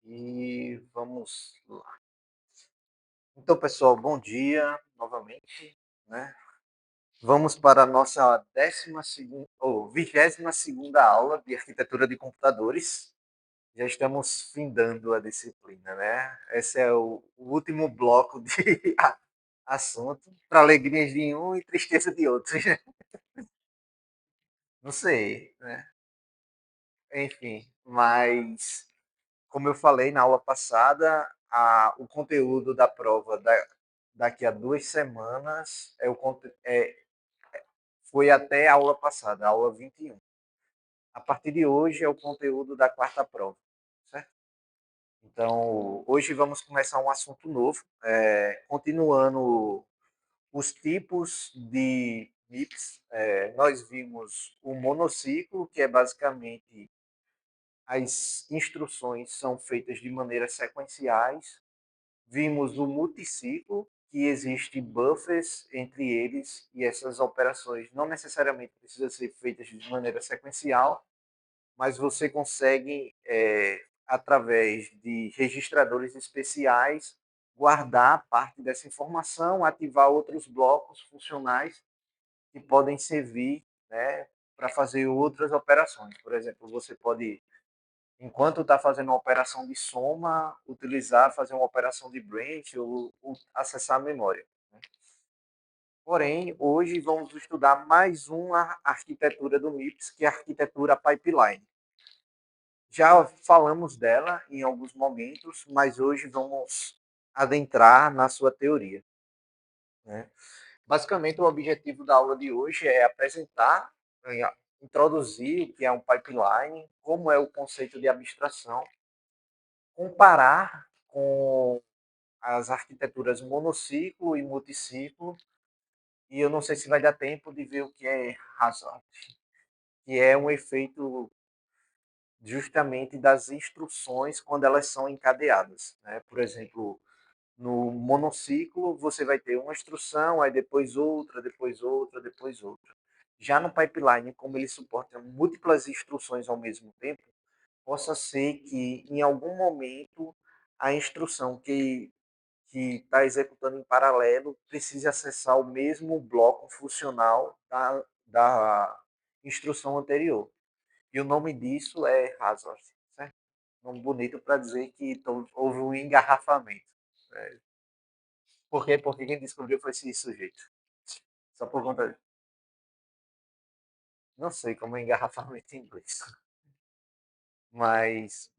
E vamos lá. Então, pessoal, bom dia novamente, né? Vamos para a nossa 12ª ou 22ª aula de arquitetura de computadores. Já estamos findando a disciplina, né? Esse é o último bloco de assunto, para alegria de um e tristeza de outros, né? Não sei, né? Enfim, mas como eu falei na aula passada, o conteúdo da prova daqui a 2 semanas foi até a aula passada, a aula 21. A partir de hoje é o conteúdo da quarta prova, certo? Então, hoje vamos começar um assunto novo, continuando os tipos de MIPS. Nós vimos o monociclo, que é basicamente as instruções são feitas de maneiras sequenciais. Vimos o multiciclo, que existe buffers entre eles, e essas operações não necessariamente precisam ser feitas de maneira sequencial, mas você consegue, através de registradores especiais, guardar parte dessa informação, ativar outros blocos funcionais que podem servir, né, para fazer outras operações. Por exemplo, você pode, enquanto está fazendo uma operação de soma, utilizar, fazer uma operação de branch ou acessar a memória, né? Porém, hoje vamos estudar mais uma arquitetura do MIPS, que é a arquitetura pipeline. Já falamos dela em alguns momentos, mas hoje vamos adentrar na sua teoria, né? Basicamente, o objetivo da aula de hoje é apresentar, introduzir o que é um pipeline, como é o conceito de abstração, comparar com as arquiteturas monociclo e multiciclo, e eu não sei se vai dar tempo de ver o que é hazard, que é um efeito justamente das instruções quando elas são encadeadas, né? Por exemplo, no monociclo você vai ter uma instrução, aí depois outra, depois outra, depois outra. Já no pipeline, como ele suporta múltiplas instruções ao mesmo tempo, possa ser que em algum momento a instrução que está executando em paralelo precise acessar o mesmo bloco funcional da instrução anterior. E o nome disso é hazard, certo? Nome bonito para dizer que houve um engarrafamento, né? Por quê? Porque quem descobriu foi esse sujeito. Só por conta. Não sei como é engarrafamento em inglês, mas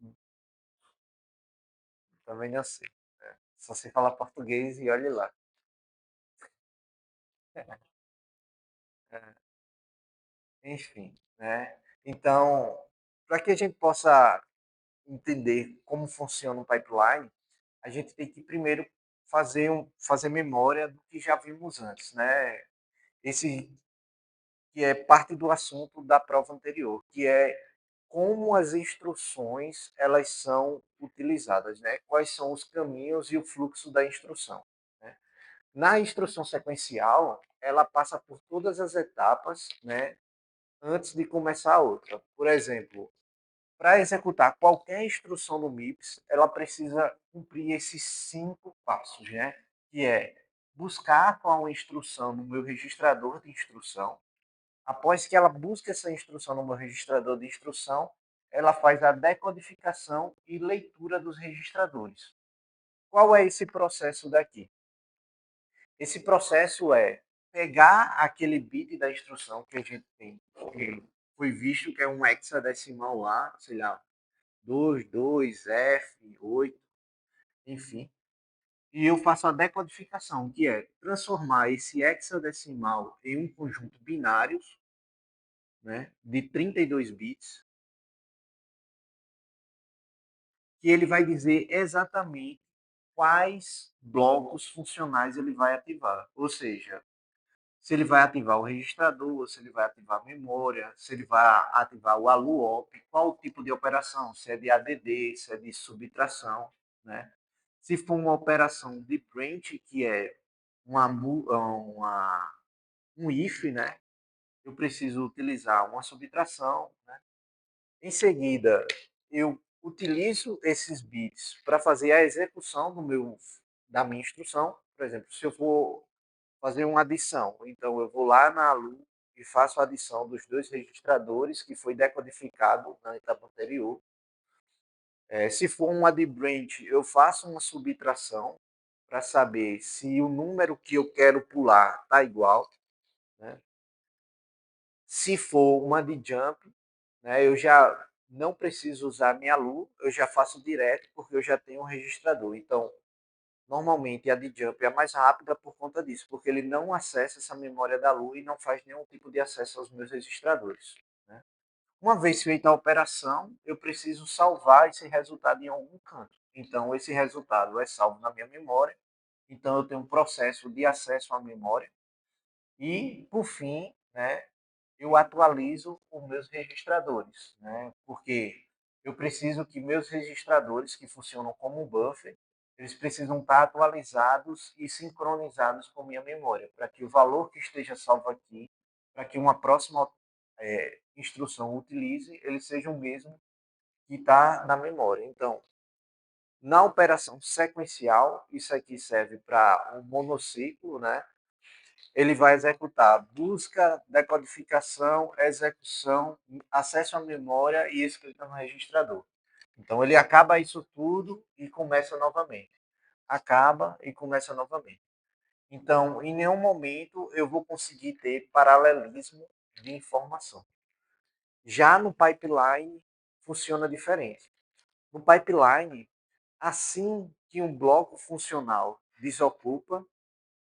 também não sei. Só sei falar português e olhe lá. Enfim, né? Então, para que a gente possa entender como funciona um pipeline, a gente tem que primeiro fazer memória do que já vimos antes, né? Esse que é parte do assunto da prova anterior, que é como as instruções elas são utilizadas, né? Quais são os caminhos e o fluxo da instrução, né? Na instrução sequencial, ela passa por todas as etapas, né, antes de começar a outra. Por exemplo, para executar qualquer instrução no MIPS, ela precisa cumprir esses 5 passos, né? Que é buscar qual a instrução no meu registrador de instrução. Após que ela busque essa instrução no meu registrador de instrução, ela faz a decodificação e leitura dos registradores. Qual é esse processo daqui? Esse processo é pegar aquele bit da instrução que a gente tem, que foi visto que é um hexadecimal lá, sei lá, 22F8, enfim. E eu faço a decodificação, que é transformar esse hexadecimal em um conjunto binário, né, de 32 bits, que ele vai dizer exatamente quais blocos funcionais ele vai ativar. Ou seja, se ele vai ativar o registrador, se ele vai ativar a memória, se ele vai ativar o ALUOP, qual o tipo de operação, se é de ADD, se é de subtração, né? Se for uma operação de branch, que é um if, né? Eu preciso utilizar uma subtração, né? Em seguida, eu utilizo esses bits para fazer a execução da minha instrução. Por exemplo, se eu for fazer uma adição, então eu vou lá na ALU e faço a adição dos dois registradores que foi decodificado na etapa anterior. Se for um add branch, eu faço uma subtração para saber se o número que eu quero pular está igual, né? Se for uma de jump, né, eu já não preciso usar minha LU, eu já faço direto porque eu já tenho um registrador. Então, normalmente a de jump é a mais rápida por conta disso, porque ele não acessa essa memória da LU e não faz nenhum tipo de acesso aos meus registradores, né? Uma vez feita a operação, eu preciso salvar esse resultado em algum canto. Então, esse resultado é salvo na minha memória. Então, eu tenho um processo de acesso à memória. E, por fim, né, eu atualizo os meus registradores, né? Porque eu preciso que meus registradores, que funcionam como um buffer, eles precisam estar atualizados e sincronizados com minha memória, para que o valor que esteja salvo aqui, para que uma próxima instrução utilize, ele seja o mesmo que está na memória. Então, na operação sequencial, isso aqui serve para um monociclo, né? Ele vai executar busca, decodificação, execução, acesso à memória e escrita no registrador. Então, ele acaba isso tudo e começa novamente. Acaba e começa novamente. Então, em nenhum momento eu vou conseguir ter paralelismo de informação. Já no pipeline, funciona diferente. No pipeline, assim que um bloco funcional desocupa,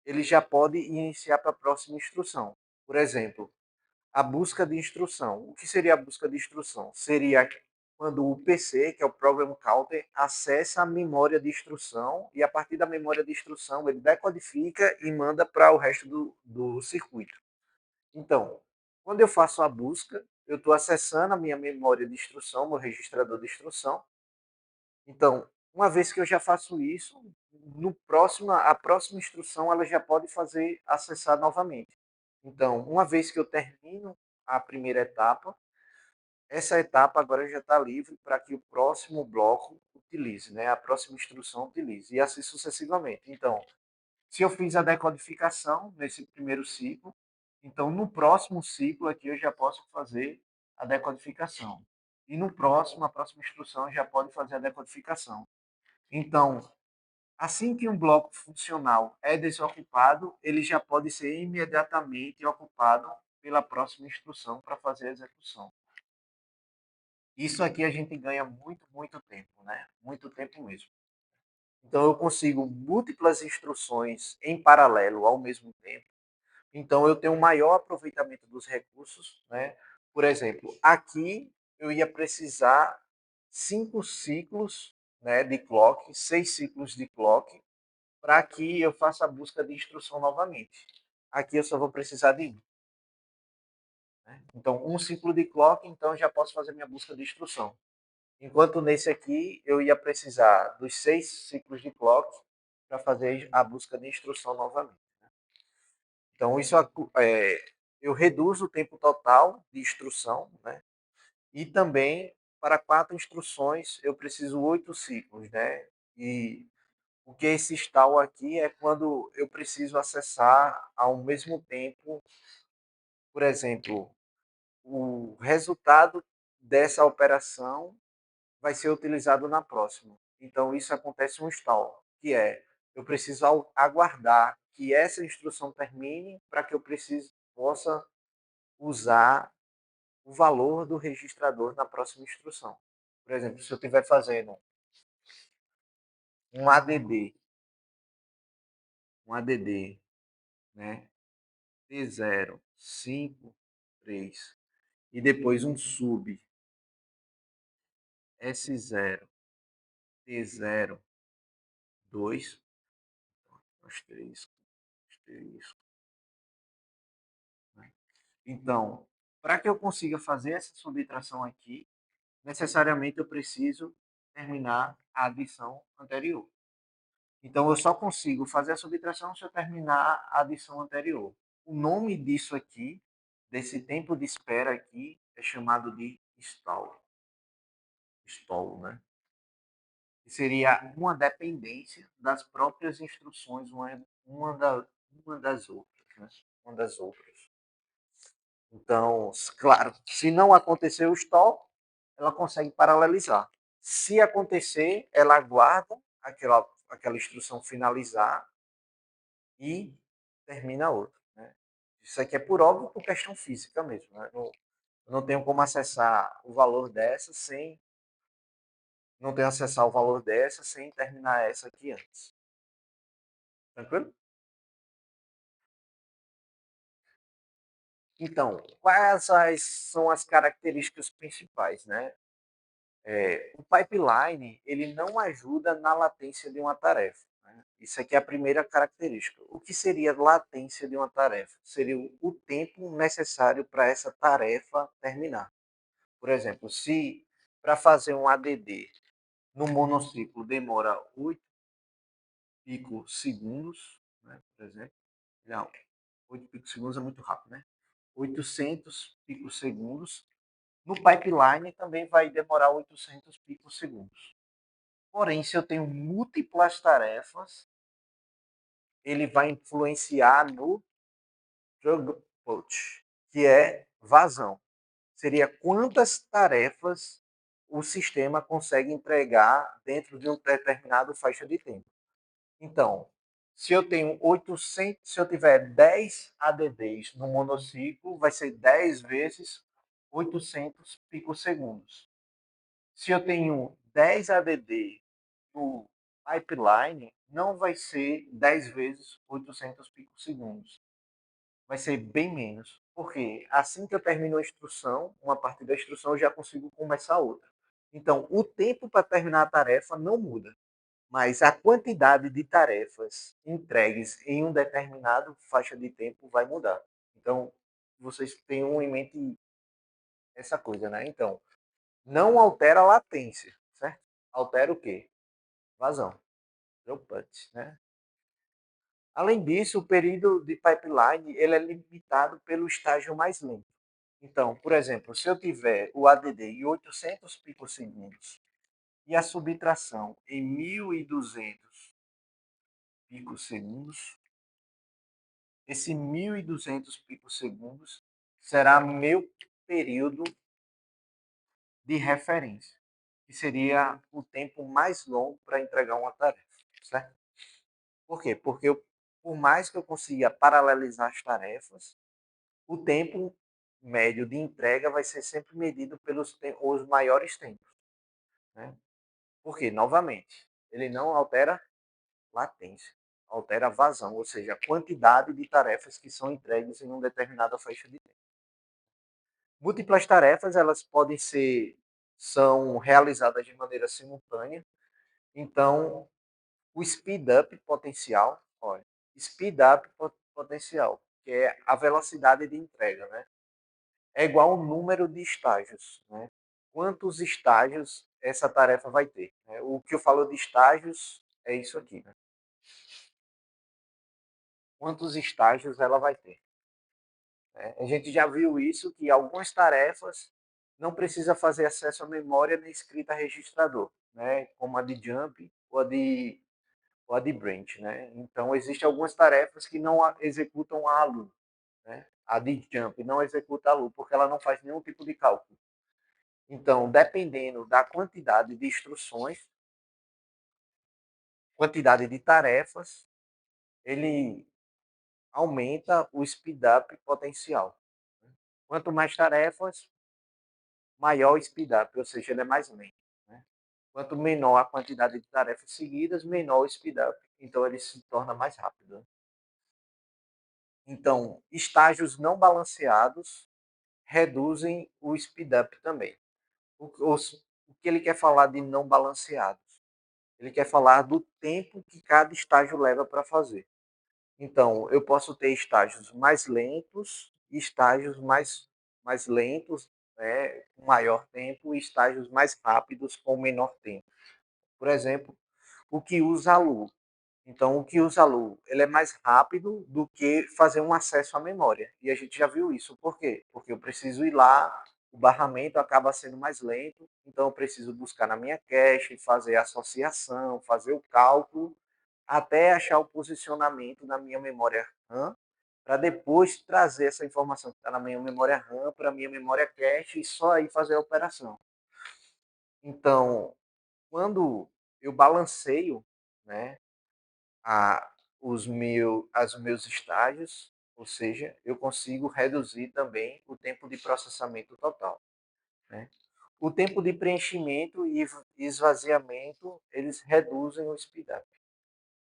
ele já pode iniciar para a próxima instrução. Por exemplo, a busca de instrução. O que seria a busca de instrução? Seria quando o PC, que é o Program Counter, acessa a memória de instrução e a partir da memória de instrução ele decodifica e manda para o resto do circuito. Então, quando eu faço a busca, eu estou acessando a minha memória de instrução, meu registrador de instrução. Então, uma vez que eu já faço isso, a próxima instrução ela já pode fazer acessar novamente. Então, uma vez que eu termino a primeira etapa, essa etapa agora já está livre para que o próximo bloco utilize, né? A próxima instrução utilize, e assim sucessivamente. Então, se eu fiz a decodificação nesse primeiro ciclo, então no próximo ciclo aqui eu já posso fazer a decodificação. E no próximo, a próxima instrução já pode fazer a decodificação. Então, assim que um bloco funcional é desocupado, ele já pode ser imediatamente ocupado pela próxima instrução para fazer a execução. Isso aqui a gente ganha muito, muito tempo, né? Muito tempo mesmo. Então, eu consigo múltiplas instruções em paralelo ao mesmo tempo. Então, eu tenho um maior aproveitamento dos recursos, né? Por exemplo, aqui eu ia precisar 5 ciclos, né, de clock, 6 ciclos de clock, para que eu faça a busca de instrução novamente. Aqui eu só vou precisar de um, né? Então, um ciclo de clock, então já posso fazer minha busca de instrução. Enquanto nesse aqui eu ia precisar dos 6 ciclos de clock para fazer a busca de instrução novamente. Então, eu reduzo o tempo total de instrução, né? E também, para 4 instruções, eu preciso 8 ciclos, né? E o que é esse stall aqui é quando eu preciso acessar ao mesmo tempo, por exemplo, o resultado dessa operação vai ser utilizado na próxima. Então, isso acontece um stall, que é eu preciso aguardar que essa instrução termine para que eu possa usar o valor do registrador na próxima instrução. Por exemplo, se eu estiver fazendo um ADD, né, T0, 5, 3, e depois um sub S0, T0, 2, asterisco, asterisco, né? Então, para que eu consiga fazer essa subtração aqui, necessariamente eu preciso terminar a adição anterior. Então, eu só consigo fazer a subtração se eu terminar a adição anterior. O nome disso aqui, desse tempo de espera aqui, é chamado de stall. Stall, né? que seria uma dependência das próprias instruções uma, da, uma das outras, né? Uma das outras. Então, claro, se não acontecer o stop, ela consegue paralelizar. Se acontecer, ela aguarda aquela instrução finalizar e termina a outra. Né? Isso aqui é por óbvio por questão física mesmo. Né? Eu não tenho como acessar o valor dessa sem. Não tenho acessar o valor dessa sem terminar essa aqui antes. Tranquilo? Então, são as características principais, né? O pipeline ele não ajuda na latência de uma tarefa. Né? Isso aqui é a primeira característica. O que seria latência de uma tarefa? Seria o tempo necessário para essa tarefa terminar. Por exemplo, se para fazer um ADD no monociclo demora 8 picosegundos, né, por exemplo, não, 8 picosegundos é muito rápido, né? 800 picosegundos. No pipeline também vai demorar 800 picosegundos. Porém, se eu tenho múltiplas tarefas, ele vai influenciar no throughput, que é vazão. Seria quantas tarefas o sistema consegue entregar dentro de um determinado faixa de tempo. Então, se eu tenho 800, se eu tiver 10 ADDs no monociclo, vai ser 10 vezes 800 picosegundos. Se eu tenho 10 ADD no pipeline, não vai ser 10 vezes 800 picosegundos. Vai ser bem menos. Porque assim que eu termino a instrução, uma parte da instrução, eu já consigo começar outra. Então, o tempo para terminar a tarefa não muda, mas a quantidade de tarefas entregues em um determinado faixa de tempo vai mudar. Então, vocês tenham em mente essa coisa, né? Então, não altera a latência, certo? Altera o quê? Vazão, throughput, né? Além disso, o período de pipeline ele é limitado pelo estágio mais lento. Então, por exemplo, se eu tiver o ADD em 800 picosegundos e a subtração em 1.200 picosegundos, esse 1.200 picosegundos será meu período de referência, que seria o tempo mais longo para entregar uma tarefa, certo? Por quê? Porque por mais que eu consiga paralelizar as tarefas, o tempo médio de entrega vai ser sempre medido pelos os maiores tempos. Né? Porque, novamente, ele não altera latência, altera vazão, ou seja, a quantidade de tarefas que são entregues em uma determinada faixa de tempo. Múltiplas tarefas, elas são realizadas de maneira simultânea, então o speed up potencial, olha, speed up potencial, que é a velocidade de entrega, né? É igual ao número de estágios, né? Quantos estágios essa tarefa vai ter? Né? O que eu falo de estágios é isso aqui, né? Quantos estágios ela vai ter? Né? A gente já viu isso, que algumas tarefas não precisa fazer acesso à memória nem escrita registrador, né? Como a de jump ou a de branch, né? Então, existem algumas tarefas que não executam a loop, né? A de jump não executa a loop, porque ela não faz nenhum tipo de cálculo. Então, dependendo da quantidade de instruções, quantidade de tarefas, ele aumenta o speed up potencial. Quanto mais tarefas, maior o speed up, ou seja, ele é mais lento. Né? Quanto menor a quantidade de tarefas seguidas, menor o speed up. Então, ele se torna mais rápido. Né? Então, estágios não balanceados reduzem o speed up também. O que ele quer falar de não balanceados? Ele quer falar do tempo que cada estágio leva para fazer. Então, eu posso ter estágios mais lentos e estágios mais lentos, né, com maior tempo, e estágios mais rápidos com menor tempo. Por exemplo, o que usa a Lu. Então, o que usa a Lu, ele é mais rápido do que fazer um acesso à memória. E a gente já viu isso. Por quê? Porque eu preciso ir lá o barramento acaba sendo mais lento, então eu preciso buscar na minha cache, fazer a associação, fazer o cálculo, até achar o posicionamento na minha memória RAM, para depois trazer essa informação que está na minha memória RAM para a minha memória cache e só aí fazer a operação. Então, quando eu balanceio, né, a, os meus estágios, ou seja, eu consigo reduzir também o tempo de processamento total. Né? O tempo de preenchimento e esvaziamento, eles reduzem o speedup.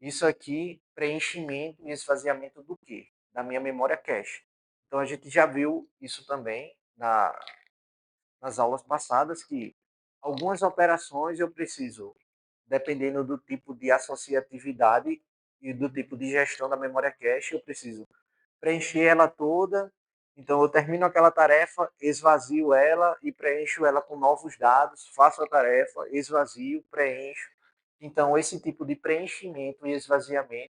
Isso aqui, preenchimento e esvaziamento do quê? Da minha memória cache. Então a gente já viu isso também nas aulas passadas, que algumas operações eu preciso, dependendo do tipo de associatividade e do tipo de gestão da memória cache, eu preciso preencher ela toda. Então eu termino aquela tarefa, esvazio ela e preencho ela com novos dados, faço a tarefa, esvazio, preencho. Então esse tipo de preenchimento e esvaziamento,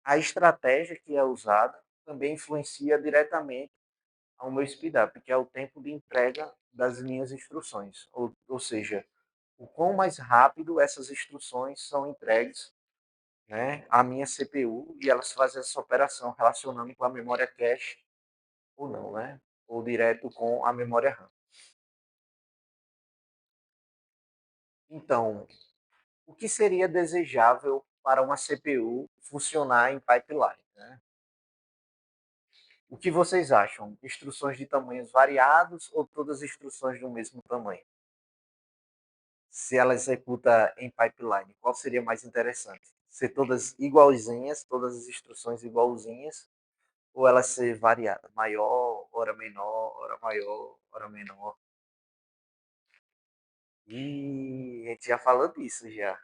a estratégia que é usada também influencia diretamente ao meu speedup, que é o tempo de entrega das minhas instruções. Ou seja, o quão mais rápido essas instruções são entregues, né, à minha CPU e elas fazem essa operação relacionando com a memória cache ou não, né? Ou direto com a memória RAM. Então, o que seria desejável para uma CPU funcionar em pipeline? Né? O que vocês acham? Instruções de tamanhos variados ou todas as instruções do mesmo tamanho? Se ela executa em pipeline, qual seria mais interessante? Ser todas igualzinhas, todas as instruções igualzinhas, ou ela ser variada? Maior, hora menor, hora maior, hora menor? E a gente já falou disso já.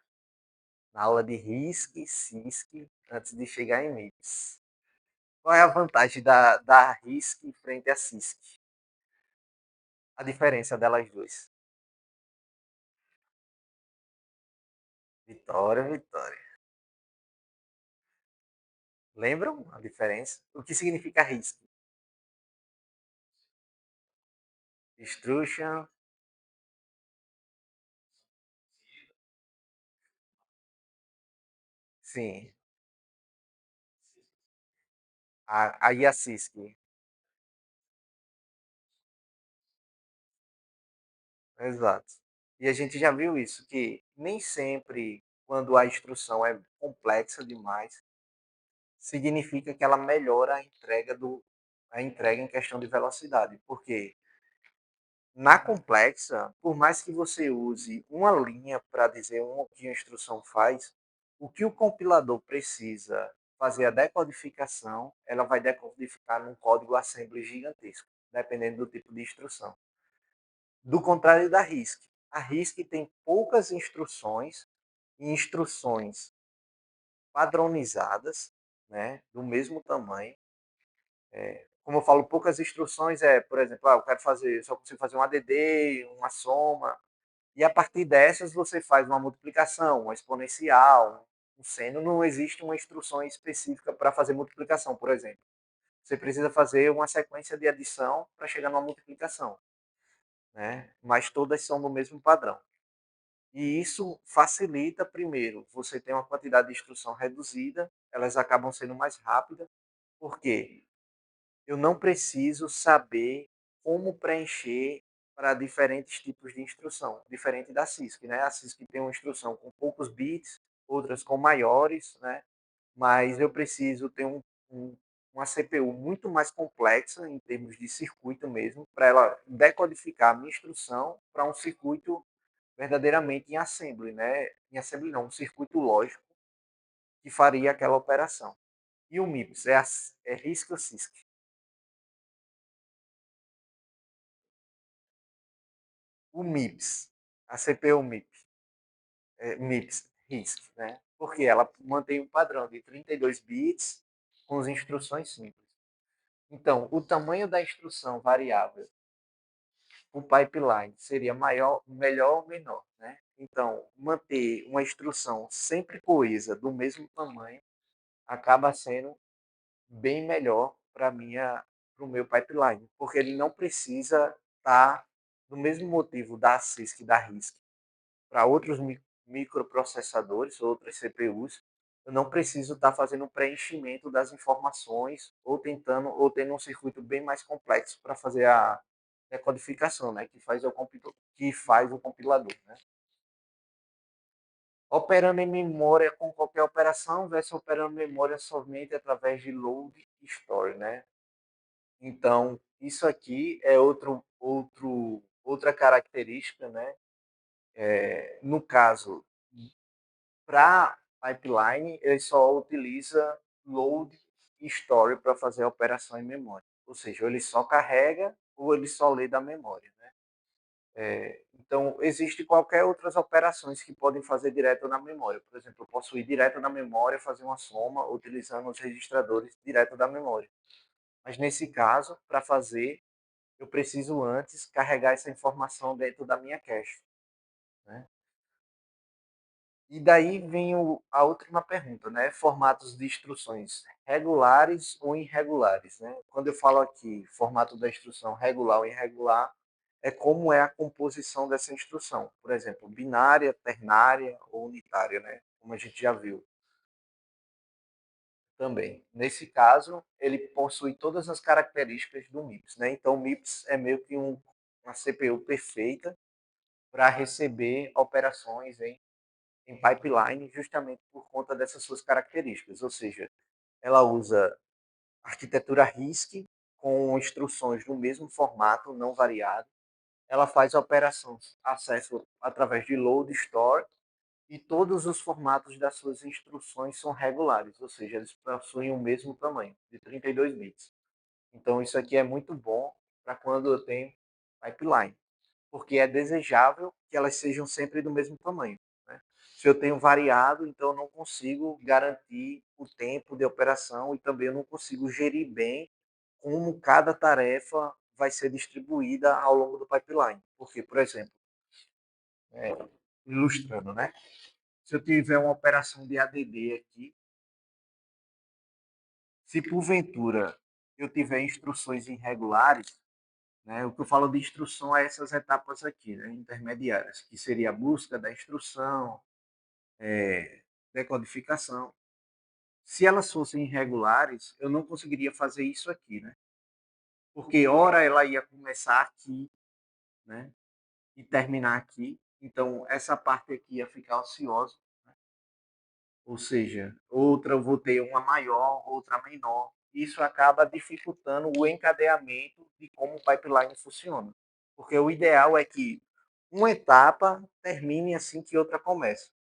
Na aula de RISC e CISC, antes de chegar em MIPS. Qual é a vantagem da RISC frente à CISC? A diferença delas duas. Vitória, Vitória. Lembram a diferença? O que significa RISC? Instruction, sim. Aí a CISC. Exato. E a gente já viu isso, que nem sempre, quando a instrução é complexa demais, significa que ela melhora a entrega em questão de velocidade. Porque na complexa, por mais que você use uma linha para dizer o que a instrução faz, o que o compilador precisa fazer a decodificação, ela vai decodificar num código assembly gigantesco, dependendo do tipo de instrução. Do contrário da RISC. A RISC tem poucas instruções e instruções padronizadas, né, do mesmo tamanho. Como eu falo, poucas instruções por exemplo, eu quero fazer, só consigo fazer um ADD, uma soma, e a partir dessas você faz uma multiplicação, uma exponencial, um seno. Não existe uma instrução específica para fazer multiplicação, por exemplo. Você precisa fazer uma sequência de adição para chegar numa multiplicação, né? Mas todas são do mesmo padrão. E isso facilita, primeiro, você tem uma quantidade de instrução reduzida, elas acabam sendo mais rápidas, porque eu não preciso saber como preencher para diferentes tipos de instrução, diferente da CISC, né? A CISC tem uma instrução com poucos bits, outras com maiores, né? Mas eu preciso ter uma CPU muito mais complexa em termos de circuito mesmo, para ela decodificar a minha instrução para um circuito verdadeiramente em assembly, né? Em assembly não, um circuito lógico que faria aquela operação. E o MIPS é RISC ou CISC? O MIPS, a CPU MIPS, MIPS, RISC, né? Porque ela mantém um padrão de 32 bits com as instruções simples. Então, o tamanho da instrução variável, o pipeline, seria maior, melhor ou menor, né? Então, manter uma instrução sempre coesa do mesmo tamanho acaba sendo bem melhor para o meu pipeline, porque ele não precisa tá do mesmo motivo da CISC e da RISC para outros microprocessadores, outras CPUs, eu não preciso estar fazendo um preenchimento das informações ou tentando ou tendo um circuito bem mais complexo para fazer a decodificação, né, que faz o compilador, né? Operando em memória com qualquer operação versus operando memória somente através de load e store, né? Então, isso aqui é outra característica, né? No caso, para pipeline, ele só utiliza load e store para fazer a operação em memória. Ou seja, ou ele só carrega ou ele só lê da memória, né? Então, existe qualquer outras operações que podem fazer direto na memória. Por exemplo, eu posso ir direto na memória fazer uma soma utilizando os registradores direto da memória. Mas nesse caso, para fazer, eu preciso antes carregar essa informação dentro da minha cache, né? E daí vem a última pergunta, né? Formatos de instruções regulares ou irregulares, né? Quando eu falo aqui formato da instrução regular ou irregular, é como é a composição dessa instrução. Por exemplo, binária, ternária ou unitária, né? Como a gente já viu também. Nesse caso, ele possui todas as características do MIPS, né? Então, o MIPS é meio que uma CPU perfeita para receber operações em pipeline justamente por conta dessas suas características, ou seja, ela usa arquitetura RISC com instruções no mesmo formato, não variado. Ela faz operações, acesso através de load, store, e todos os formatos das suas instruções são regulares, ou seja, eles possuem o mesmo tamanho, de 32 bits. Então, isso aqui é muito bom para quando eu tenho pipeline, porque é desejável que elas sejam sempre do mesmo tamanho, né? Se eu tenho variado, então eu não consigo garantir o tempo de operação e também eu não consigo gerir bem como cada tarefa vai ser distribuída ao longo do pipeline. Porque, por exemplo, ilustrando, né? Se eu tiver uma operação de ADD aqui, se porventura eu tiver instruções irregulares, né, o que eu falo de instrução é essas etapas aqui, né, intermediárias, que seria a busca da instrução, decodificação. Se elas fossem irregulares, eu não conseguiria fazer isso aqui, né? Porque ora ela ia começar aqui, né, e terminar aqui. Então essa parte aqui ia ficar ociosa, né? Ou seja, outra eu vou ter uma maior, outra menor. Isso acaba dificultando o encadeamento de como o pipeline funciona. Porque o ideal é que uma etapa termine assim que outra comece.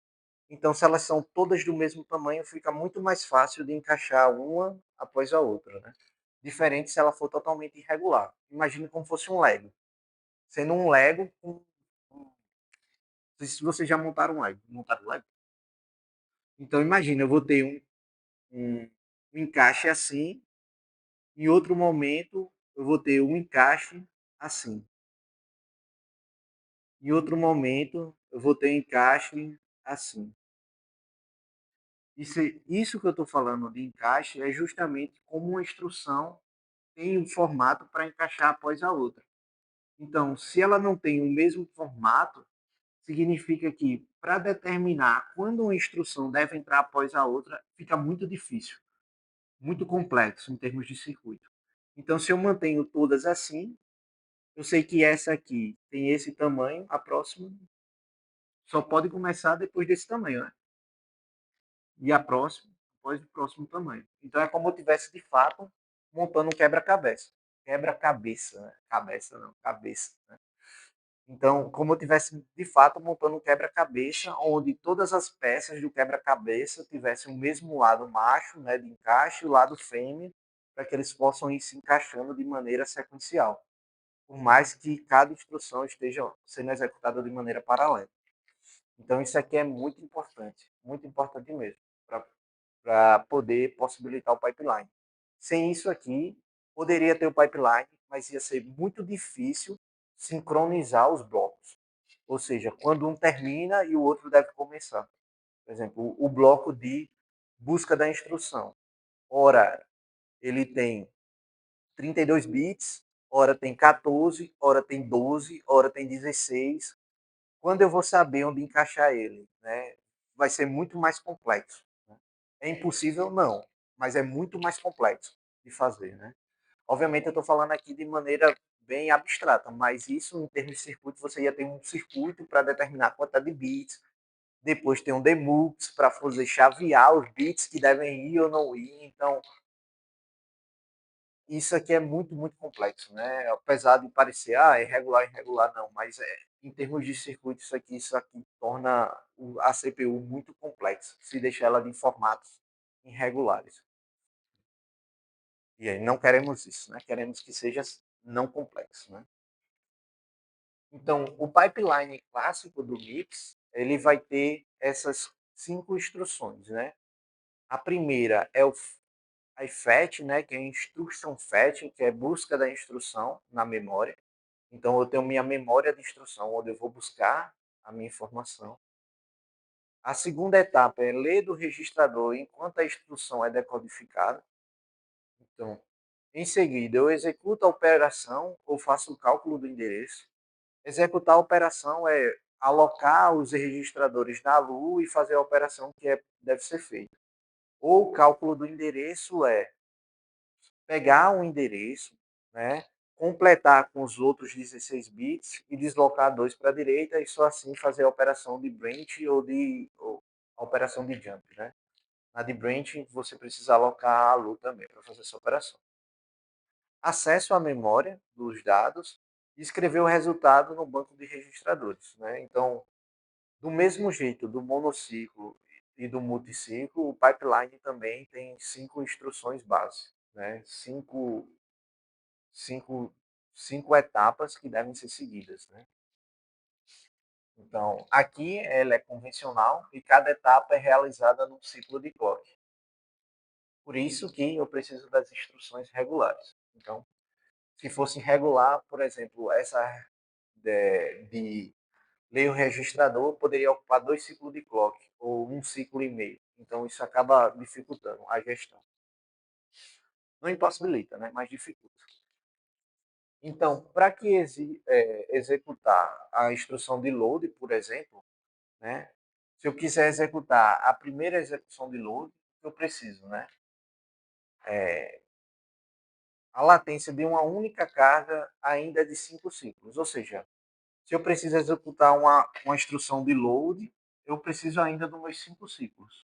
Então, se elas são todas do mesmo tamanho, fica muito mais fácil de encaixar uma após a outra, né? Diferente se ela for totalmente irregular. Imagine como fosse um Lego. Sendo um Lego não sei se vocês já montaram um Lego. Montaram um Lego? Então, imagine, eu vou ter um encaixe assim, em outro momento eu vou ter um encaixe assim. Em outro momento eu vou ter um encaixe assim. Isso que eu estou falando de encaixe é justamente como uma instrução tem um formato para encaixar após a outra. Então, se ela não tem o mesmo formato, significa que para determinar quando uma instrução deve entrar após a outra, fica muito difícil, muito complexo em termos de circuito. Então, se eu mantenho todas assim, eu sei que essa aqui tem esse tamanho, a próxima só pode começar depois desse tamanho, né? E a próxima, após o próximo tamanho. Então, é como eu tivesse, de fato, montando um quebra-cabeça. Quebra-cabeça, né? Cabeça não, cabeça, né? Então, como eu tivesse, de fato, montando um quebra-cabeça, onde todas as peças do quebra-cabeça tivessem o mesmo lado macho, né, de encaixe, e o lado fêmea, para que eles possam ir se encaixando de maneira sequencial, por mais que cada instrução esteja sendo executada de maneira paralela. Então, isso aqui é muito importante mesmo, para poder possibilitar o pipeline. Sem isso aqui, poderia ter o pipeline, mas ia ser muito difícil sincronizar os blocos. Ou seja, quando um termina e o outro deve começar. Por exemplo, o bloco de busca da instrução. Ora, ele tem 32 bits, hora tem 14, hora tem 12, hora tem 16. Quando eu vou saber onde encaixar ele, né? Vai ser muito mais complexo. Né? É impossível? Não, mas é muito mais complexo de fazer, né? Obviamente eu estou falando aqui de maneira bem abstrata, mas isso em termos de circuito, você ia ter um circuito para determinar a quantidade de bits, depois tem um demux para fazer chavear os bits que devem ir ou não ir. Então, isso aqui é muito, muito complexo, né? Apesar de parecer, é irregular, irregular, não, mas em termos de circuito, isso aqui torna a CPU muito complexa, se deixar ela de formatos irregulares. E aí não queremos isso, né? Queremos que seja não complexo, né? Então, o pipeline clássico do MIPS, ele vai ter essas 5 instruções, né? A primeira é o IFET, né, que é Instruction Fetch, que é busca da instrução na memória. Então, eu tenho minha memória de instrução, onde eu vou buscar a minha informação. A segunda etapa é ler do registrador enquanto a instrução é decodificada. Então, em seguida, eu executo a operação ou faço o cálculo do endereço. Executar a operação é alocar os registradores na LU e fazer a operação que deve ser feita. Ou o cálculo do endereço é pegar um endereço, né, completar com os outros 16 bits e deslocar dois para a direita e só assim fazer a operação de branch ou a operação de jump. Né? Na de branch, você precisa alocar a LU também para fazer essa operação. Acesso à memória dos dados e escrever o resultado no banco de registradores. Né? Então, do mesmo jeito do monociclo e do multiciclo, o pipeline também tem 5 instruções base, né? Cinco, cinco etapas que devem ser seguidas. Né? Então, aqui ela é convencional e cada etapa é realizada num ciclo de clock. Por isso que eu preciso das instruções regulares. Então, se fosse regular, por exemplo, essa de ler o registrador poderia ocupar 2 ciclos de clock ou 1,5 ciclo. Então, isso acaba dificultando a gestão. Não impossibilita, né? Mas dificulta. Então, para que executar a instrução de load, por exemplo, né? Se eu quiser executar a primeira execução de load, eu preciso, né? A latência de uma única carga ainda é de 5 ciclos. Ou seja, se eu preciso executar uma instrução de load, eu preciso ainda dos meus 5 ciclos.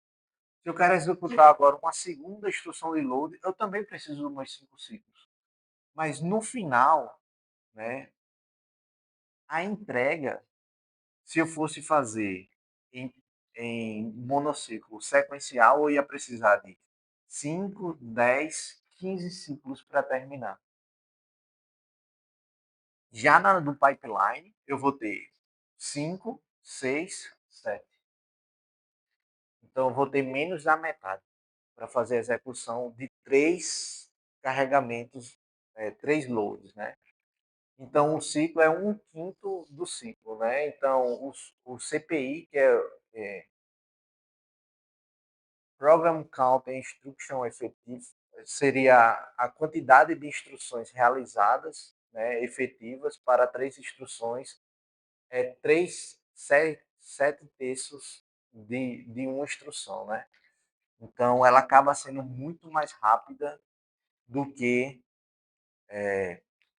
Se eu quero executar agora uma segunda instrução de load, eu também preciso dos meus 5 ciclos. Mas no final, né, a entrega, se eu fosse fazer em monociclo sequencial, eu ia precisar de 5, 10, 15 ciclos para terminar. Já no pipeline, eu vou ter 5, 6, 7. Então, eu vou ter menos da metade para fazer a execução de 3 carregamentos, 3 loads, né? Então, o ciclo é 1/5 do ciclo, né? Então, o CPI, que é Program Count Instruction Effective, seria a quantidade de instruções realizadas, né, efetivas para 3 instruções, 7 terços de uma instrução, né? Então, ela acaba sendo muito mais rápida do que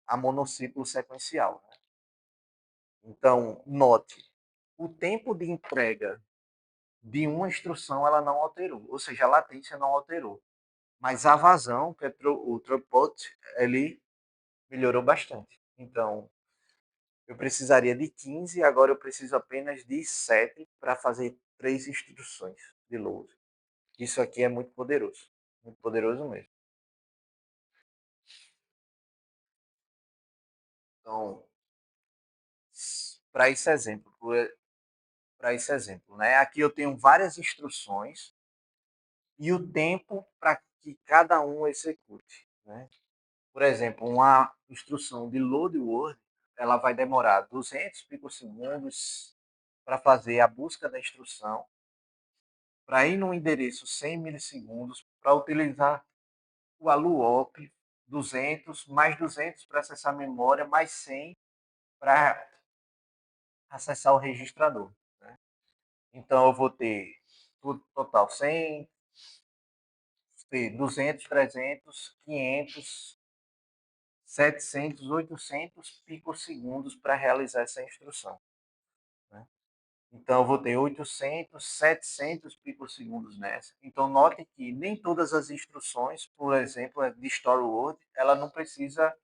a monociclo sequencial. Né? Então, note, o tempo de entrega de uma instrução ela não alterou, ou seja, a latência não alterou. Mas a vazão, que é o throughput, ele melhorou bastante. Então, eu precisaria de 15, agora eu preciso apenas de 7 para fazer 3 instruções de load. Isso aqui é muito poderoso mesmo. Então, para esse exemplo, né? Aqui eu tenho várias instruções e o tempo para que cada um execute, né? Por exemplo, uma instrução de load word, ela vai demorar 200 picosegundos para fazer a busca da instrução, para ir no endereço 100 milissegundos, para utilizar o ALUOP 200, mais 200 para acessar a memória, mais 100 para acessar o registrador. Né? Então, eu vou ter tudo total 100, ter 200, 300, 500, 700, 800 picosegundos para realizar essa instrução. Né? Então, eu vou ter 800, 700 picosegundos nessa. Então, note que nem todas as instruções, por exemplo, de Store Word, ela não precisa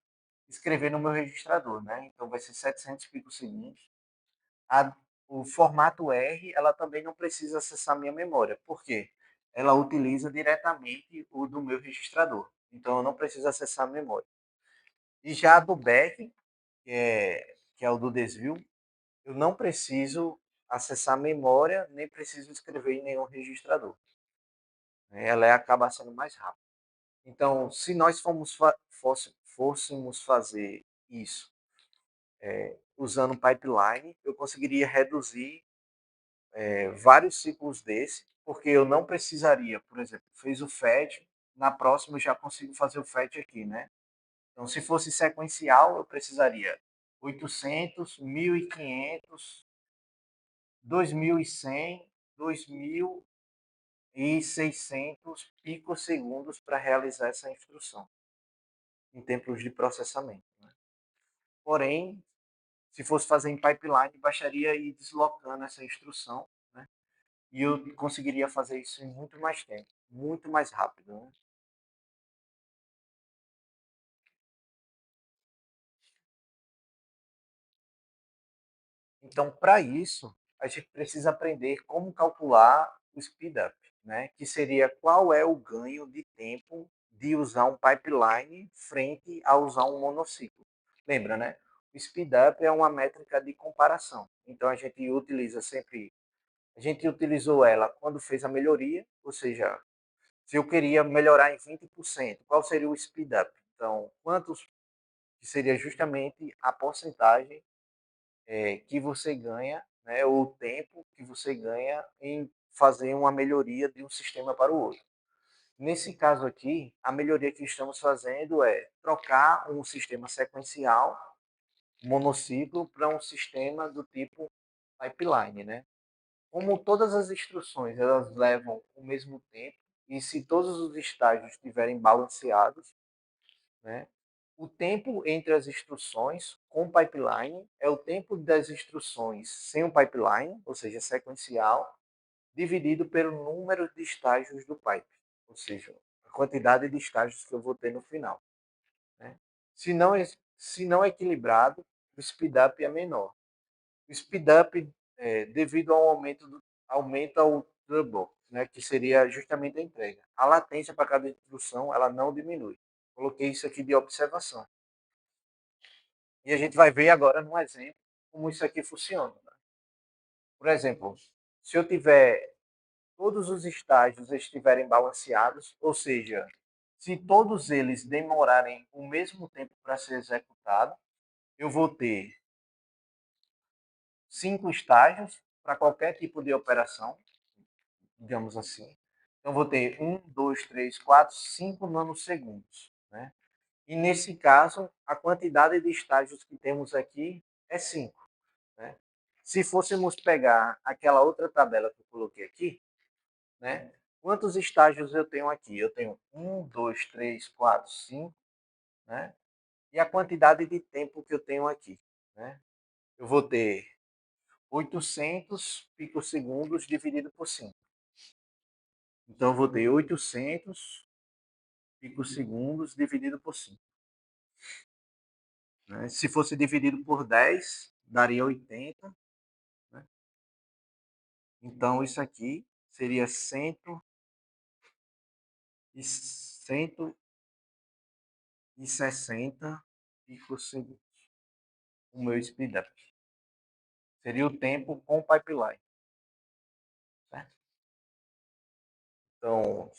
escrever no meu registrador, né? Então, vai ser 700 picosegundos. O formato R, ela também não precisa acessar minha memória. Por quê? Ela utiliza diretamente o do meu registrador. Então, eu não preciso acessar a memória. E já a do back, que é o do desvio, eu não preciso acessar a memória, nem preciso escrever em nenhum registrador. Ela acaba sendo mais rápida. Então, se nós fôssemos fazer isso usando pipeline, eu conseguiria reduzir vários ciclos desse, porque eu não precisaria, por exemplo, fez o fetch, na próxima eu já consigo fazer o fetch aqui, né? Então, se fosse sequencial, eu precisaria 800, 1500, 2100, 2600 picosegundos para realizar essa instrução em tempos de processamento. Né? Porém, se fosse fazer em pipeline, bastaria ir deslocando essa instrução, né? E eu conseguiria fazer isso em muito mais tempo, muito mais rápido. Né? Então, para isso, a gente precisa aprender como calcular o speed up, né? Que seria qual é o ganho de tempo de usar um pipeline frente a usar um monociclo. Lembra, né? O speed up é uma métrica de comparação. Então, a gente utiliza sempre, a gente utilizou ela quando fez a melhoria, ou seja, se eu queria melhorar em 20%, qual seria o speed up? Então, quantos que seria justamente a porcentagem que você ganha, né, ou o tempo que você ganha em fazer uma melhoria de um sistema para o outro. Nesse caso aqui, a melhoria que estamos fazendo é trocar um sistema sequencial monociclo para um sistema do tipo pipeline, né? Como todas as instruções elas levam o mesmo tempo e se todos os estágios estiverem balanceados, né? O tempo entre as instruções com pipeline é o tempo das instruções sem o pipeline, ou seja, sequencial, dividido pelo número de estágios do pipe, ou seja, a quantidade de estágios que eu vou ter no final. Né? Se, não, se não equilibrado, o speedup é menor. O speedup, devido ao aumenta o trouble, né, que seria justamente a entrega. A latência para cada instrução ela não diminui. Coloquei isso aqui de observação. E a gente vai ver agora num exemplo como isso aqui funciona. Né? Por exemplo, se eu tiver todos os estágios estiverem balanceados, ou seja, se todos eles demorarem o mesmo tempo para ser executado, eu vou ter 5 estágios para qualquer tipo de operação, digamos assim. Então, vou ter 1, 2, 3, 4, 5 nanosegundos. Né? E nesse caso, a quantidade de estágios que temos aqui é 5. Né? Se fôssemos pegar aquela outra tabela que eu coloquei aqui, né? Quantos estágios eu tenho aqui? Eu tenho 1, 2, 3, 4, 5, né? E a quantidade de tempo que eu tenho aqui, né? Eu vou ter 800 picosegundos dividido por 5. Então, eu vou ter 800 picosegundos dividido por 5. Né? Se fosse dividido por 10, daria 80. Né? Então, isso aqui seria 160 picosegundos. O meu speedup. Seria o tempo com pipeline. Certo? Então,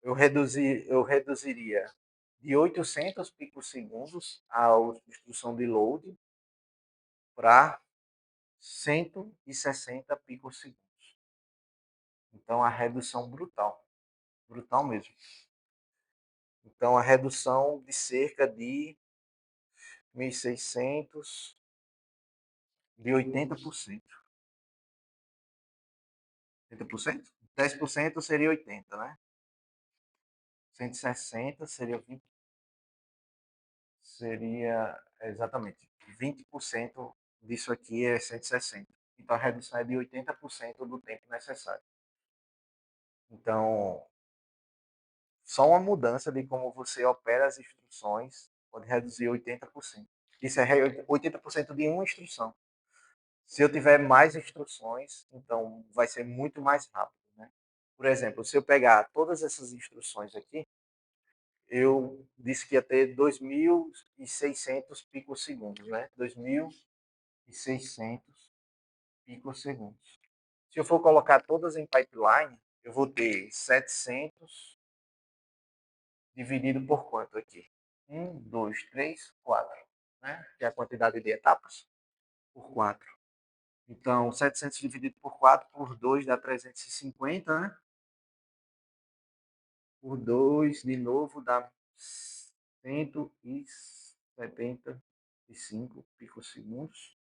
eu reduziria de 800 picosegundos a instrução de load para 160 picosegundos. Então, a redução brutal. Brutal mesmo. Então, a redução de cerca de 1.600, de 80%. 80%? 10% seria 80, né? 160 seria 20, seria exatamente 20% disso aqui é 160. Então a redução é de 80% do tempo necessário. Então, só uma mudança de como você opera as instruções pode reduzir 80%. Isso é 80% de uma instrução. Se eu tiver mais instruções, então vai ser muito mais rápido, né? Por exemplo, se eu pegar todas essas instruções aqui, eu disse que ia ter 2.600 picosegundos, né? 2.600 picosegundos. Se eu for colocar todas em pipeline, eu vou ter 700 dividido por quanto aqui? 1, 2, 3, 4, né? Que é a quantidade de etapas, por 4. Então, 700 dividido por 4, por 2 dá 350, né? Por 2, de novo, dá 175 picosegundos.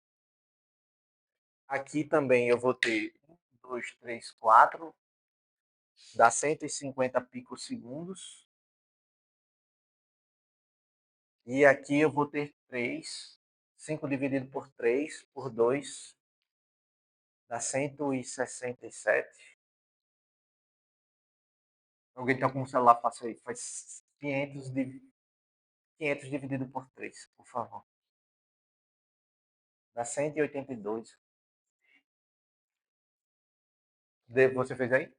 Aqui também eu vou ter 1, 2, 3, 4, dá 150 picosegundos. E aqui eu vou ter 3, 5 dividido por 3, por 2, dá 167. Alguém está com o celular fácil aí? Faz 500 dividido por 3, por favor. Dá 182. Você fez aí?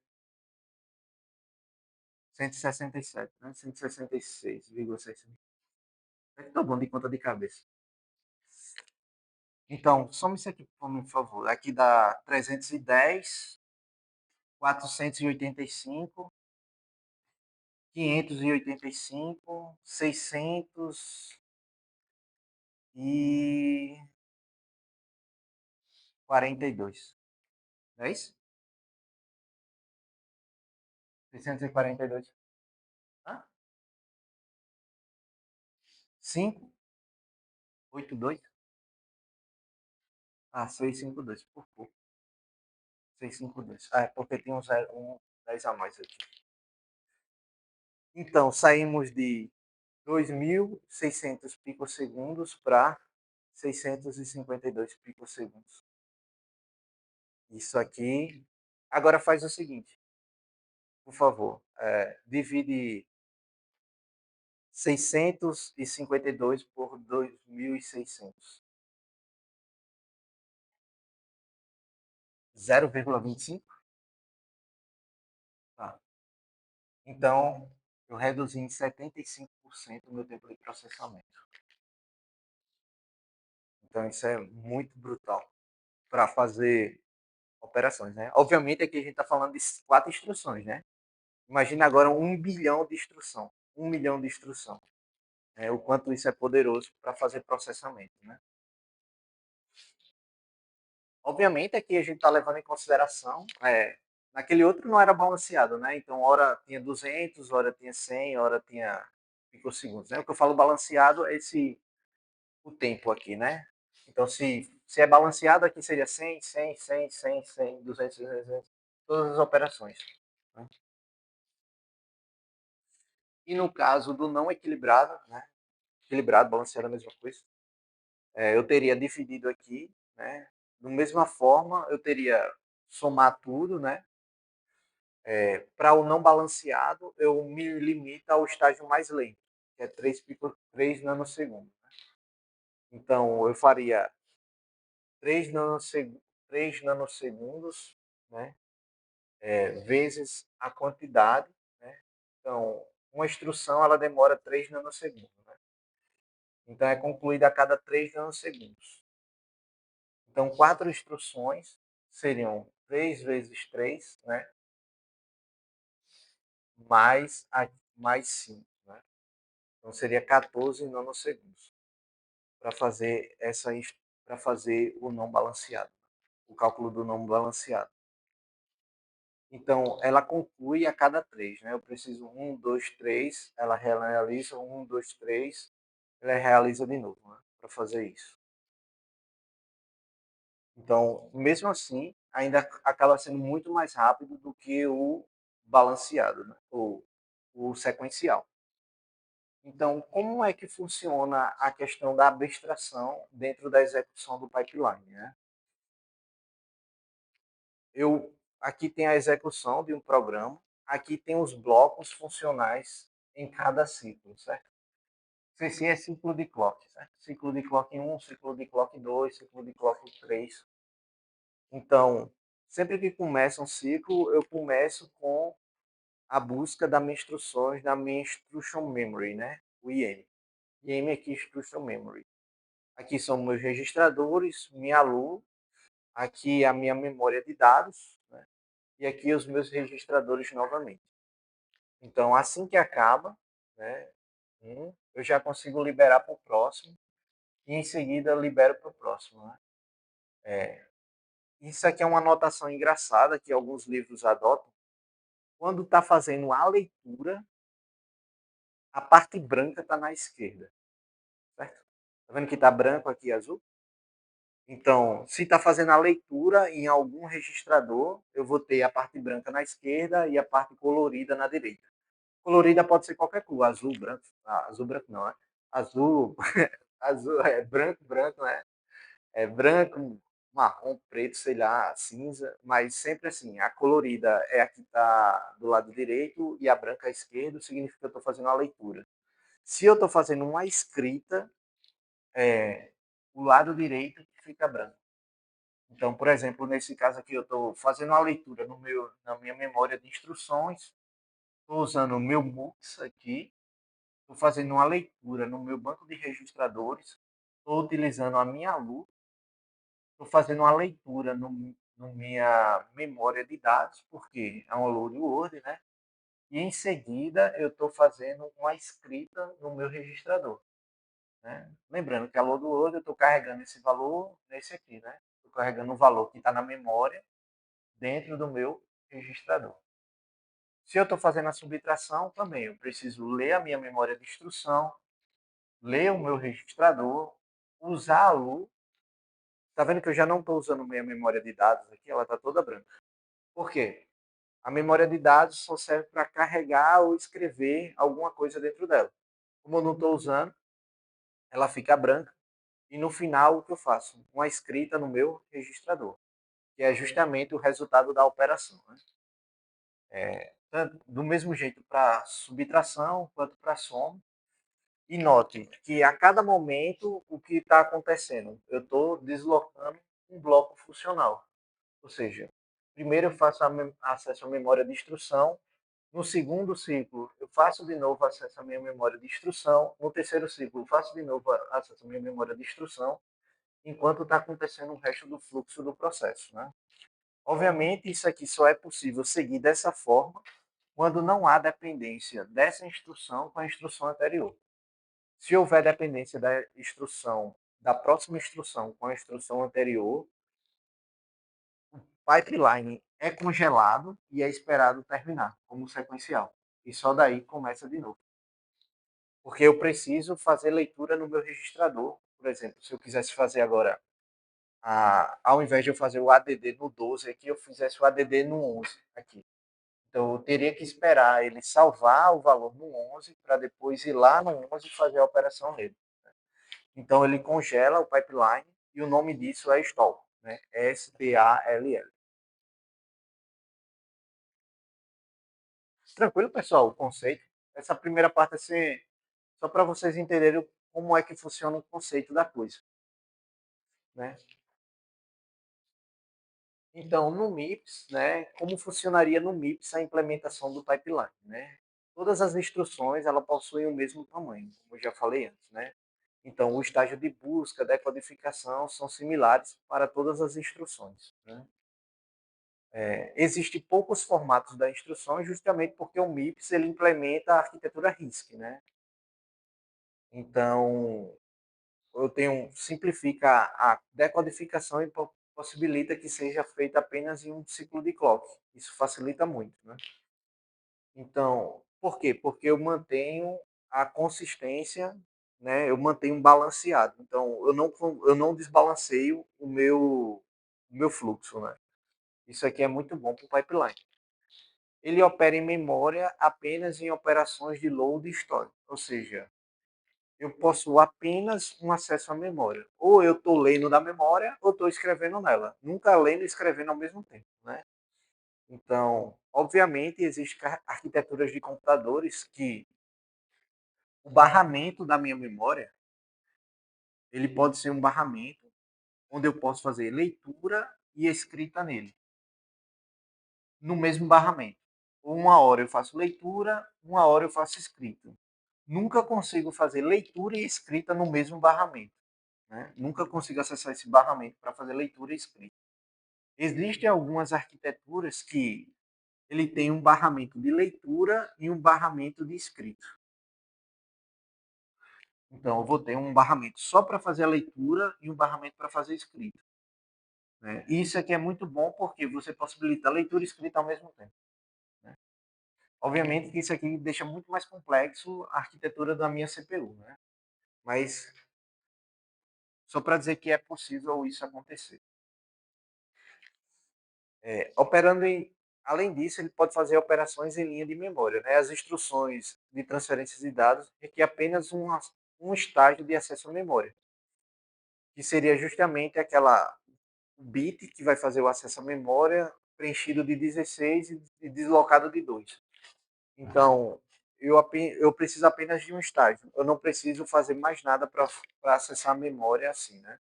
167, né? 166,6. Estou bom de conta de cabeça. Então, some isso aqui por mim, por favor. Aqui dá 310, 485, 585, 642. É isso? 642. Ah? 582? Ah, 652. Por pouco. 652. Ah, é porque tem um 10 a mais aqui. Então, saímos de 2.600 picosegundos para 652 picosegundos. Isso aqui. Agora faz o seguinte, por favor. Divide 652 por 2.600. 0,25? Tá. Então, eu reduzi em 75% o meu tempo de processamento. Então, isso é muito brutal para fazer operações, né? Obviamente, aqui a gente está falando de 4 instruções, né? Imagina agora 1 bilhão de instrução. 1 milhão de instrução. O quanto isso é poderoso para fazer processamento, né? Obviamente, aqui a gente está levando em consideração, naquele outro não era balanceado, né? Então, hora tinha 200, hora tinha 100, hora tinha picosegundos, né? O que eu falo balanceado é o tempo aqui, né? Então, se é balanceado, aqui seria 100, 100, 100, 100, 100, 200, 200, todas as operações. Né? E no caso do não equilibrado, né? Equilibrado, balanceado é a mesma coisa. Eu teria dividido aqui, né? Da mesma forma, eu teria somar tudo, né? Para o não balanceado, eu me limito ao estágio mais lento, que é 3 nanosegundos. Né? Então, eu faria 3 nanosegundos, né? Vezes a quantidade. Né? Então, uma instrução ela demora 3 nanosegundos. Né? Então, é concluída a cada 3 nanosegundos. Então, 4 instruções seriam 3 vezes 3, né? mais 5. Né? Então, seria 14 nanosegundos para fazer o não balanceado, o cálculo do não balanceado. Então, ela conclui a cada 3, né? Eu preciso 1, 2, 3, ela realiza 1, 2, 3, ela realiza de novo, né? Para fazer isso. Então, mesmo assim, ainda acaba sendo muito mais rápido do que o balanceado, né? Ou o sequencial. Então, como é que funciona a questão da abstração dentro da execução do pipeline, né? Aqui tem a execução de um programa, aqui tem os blocos funcionais em cada ciclo, certo? CC é ciclo de clock, certo? Ciclo de clock 1, ciclo de clock 2, ciclo de clock 3. Então, sempre que começa um ciclo, eu começo com a busca das minhas instruções da minha Instruction Memory, né? O IM. IM aqui, Instruction Memory. Aqui são meus registradores, minha LU, aqui a minha memória de dados, né? E aqui os meus registradores novamente. Então, assim que acaba, né, eu já consigo liberar para o próximo e em seguida libero para o próximo. Né? Isso aqui é uma anotação engraçada que alguns livros adotam. Quando está fazendo a leitura, a parte branca está na esquerda. Certo? Tá vendo que está branco aqui e azul? Então, se está fazendo a leitura em algum registrador, eu vou ter a parte branca na esquerda e a parte colorida na direita. Colorida pode ser qualquer cor, azul, branco. Ah, azul, branco não, né? Azul, azul é branco, branco, né? É branco, marrom, preto, sei lá, cinza, mas sempre assim, a colorida é a que está do lado direito e a branca à esquerda, significa que eu estou fazendo uma leitura. Se eu estou fazendo uma escrita, o lado direito fica branco. Então, por exemplo, nesse caso aqui, eu estou fazendo uma leitura na minha memória de instruções, estou usando o meu MUX aqui, estou fazendo uma leitura no meu banco de registradores, estou utilizando a minha LU, estou fazendo uma leitura no minha memória de dados, porque é um load word, né? E em seguida eu estou fazendo uma escrita no meu registrador. Né? Lembrando que a load word eu estou carregando esse valor nesse aqui, né? Estou carregando o valor que está na memória dentro do meu registrador. Se eu estou fazendo a subtração, também eu preciso ler a minha memória de instrução, ler o meu registrador, usar a LU. Está vendo que eu já não estou usando minha memória de dados aqui, ela está toda branca. Por quê? A memória de dados só serve para carregar ou escrever alguma coisa dentro dela. Como eu não estou usando, ela fica branca. E no final, o que eu faço? Uma escrita no meu registrador, que é justamente o resultado da operação. Né? Tanto do mesmo jeito para subtração quanto para soma. E note que a cada momento o que está acontecendo? Eu estou deslocando um bloco funcional. Ou seja, primeiro eu faço acesso à memória de instrução, no segundo ciclo eu faço de novo acesso à minha memória de instrução, no terceiro ciclo eu faço de novo acesso à minha memória de instrução, enquanto está acontecendo o resto do fluxo do processo. Né? Obviamente, isso aqui só é possível seguir dessa forma quando não há dependência dessa instrução com a instrução anterior. Se houver dependência da instrução, da próxima instrução com a instrução anterior, o pipeline é congelado e é esperado terminar como sequencial. E só daí começa de novo. Porque eu preciso fazer leitura no meu registrador. Por exemplo, se eu quisesse fazer agora, ao invés de eu fazer o ADD no 12 aqui, eu fizesse o ADD no 11 aqui. Então, eu teria que esperar ele salvar o valor no 11 para depois ir lá no 11 e fazer a operação nele. Então, ele congela o pipeline e o nome disso é stall, né? S-T-A-L-L. Tranquilo, pessoal, o conceito. Essa primeira parte é só para vocês entenderem como é que funciona o conceito da coisa. Né? Então, no MIPS, né, como funcionaria no MIPS a implementação do pipeline? Né? Todas as instruções ela possuem o mesmo tamanho, como eu já falei antes. Né? Então, o estágio de busca, decodificação são similares para todas as instruções. Né? Existem poucos formatos da instrução justamente porque o MIPS ele implementa a arquitetura RISC. Né? Então, simplifica a decodificação possibilita que seja feita apenas em um ciclo de clock. Isso facilita muito, né? Então, por quê? Porque eu mantenho a consistência, né? Eu mantenho balanceado. Então, eu não desbalanceio o meu fluxo, né? Isso aqui é muito bom para o pipeline. Ele opera em memória apenas em operações de load e store. Ou seja, eu posso apenas um acesso à memória. Ou eu estou lendo da memória, ou estou escrevendo nela. Nunca lendo e escrevendo ao mesmo tempo, né? Então, obviamente, existem arquiteturas de computadores que o barramento da minha memória, ele pode ser um barramento onde eu posso fazer leitura e escrita nele, no mesmo barramento. Uma hora eu faço leitura, uma hora eu faço escrita. Nunca consigo fazer leitura e escrita no mesmo barramento. Né? Nunca consigo acessar esse barramento para fazer leitura e escrita. Existem algumas arquiteturas que ele tem um barramento de leitura e um barramento de escrita. Então, eu vou ter um barramento só para fazer a leitura e um barramento para fazer a escrita. Né? E isso aqui é muito bom porque você possibilita a leitura e escrita ao mesmo tempo. Né? Obviamente que isso aqui deixa muito mais complexo a arquitetura da minha CPU. Né? Mas só para dizer que é possível isso acontecer. Operando além disso, ele pode fazer operações em linha de memória. Né? As instruções de transferência de dados requer apenas um estágio de acesso à memória, que seria justamente aquela bit que vai fazer o acesso à memória preenchido de 16 e deslocado de 2. Então, eu preciso apenas de um estágio. Eu não preciso fazer mais nada para acessar a memória assim, né?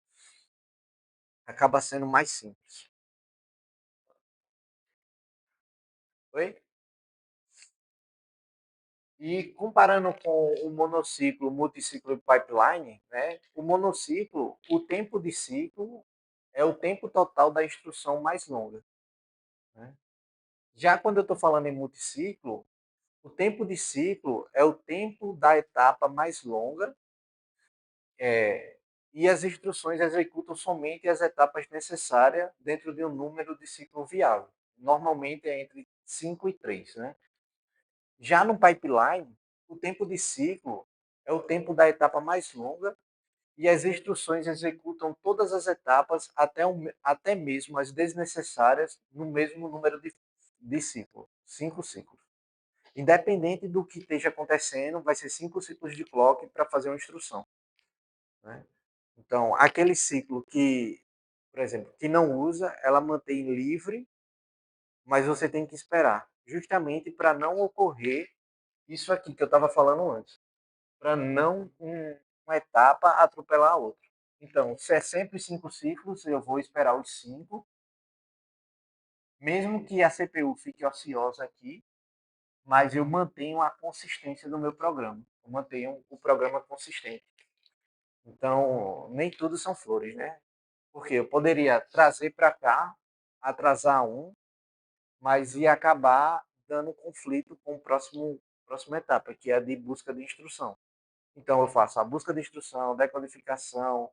Acaba sendo mais simples. Oi? E comparando com o monociclo, multiciclo e pipeline, né? O monociclo, o tempo de ciclo é o tempo total da instrução mais longa. Né? Já quando eu estou falando em multiciclo, o tempo de ciclo é o tempo da etapa mais longa e as instruções executam somente as etapas necessárias dentro de um número de ciclo viável. Normalmente é entre 5 e 3. Né? Já no pipeline, o tempo de ciclo é o tempo da etapa mais longa e as instruções executam todas as etapas até mesmo as desnecessárias no mesmo número de ciclo, 5 ciclos. Independente do que esteja acontecendo, vai ser 5 ciclos de clock para fazer uma instrução. Né? Então, aquele ciclo que, por exemplo, que não usa, ela mantém livre, mas você tem que esperar, justamente para não ocorrer isso aqui que eu estava falando antes, para não uma etapa atropelar a outra. Então, se é sempre 5 ciclos, eu vou esperar os 5, mesmo que a CPU fique ociosa aqui, mas eu mantenho a consistência do meu programa. Eu mantenho o programa consistente. Então, nem tudo são flores, né? Porque eu poderia trazer para cá, atrasar mas ia acabar dando conflito com próxima etapa, que é a de busca de instrução. Então, eu faço a busca de instrução, decodificação,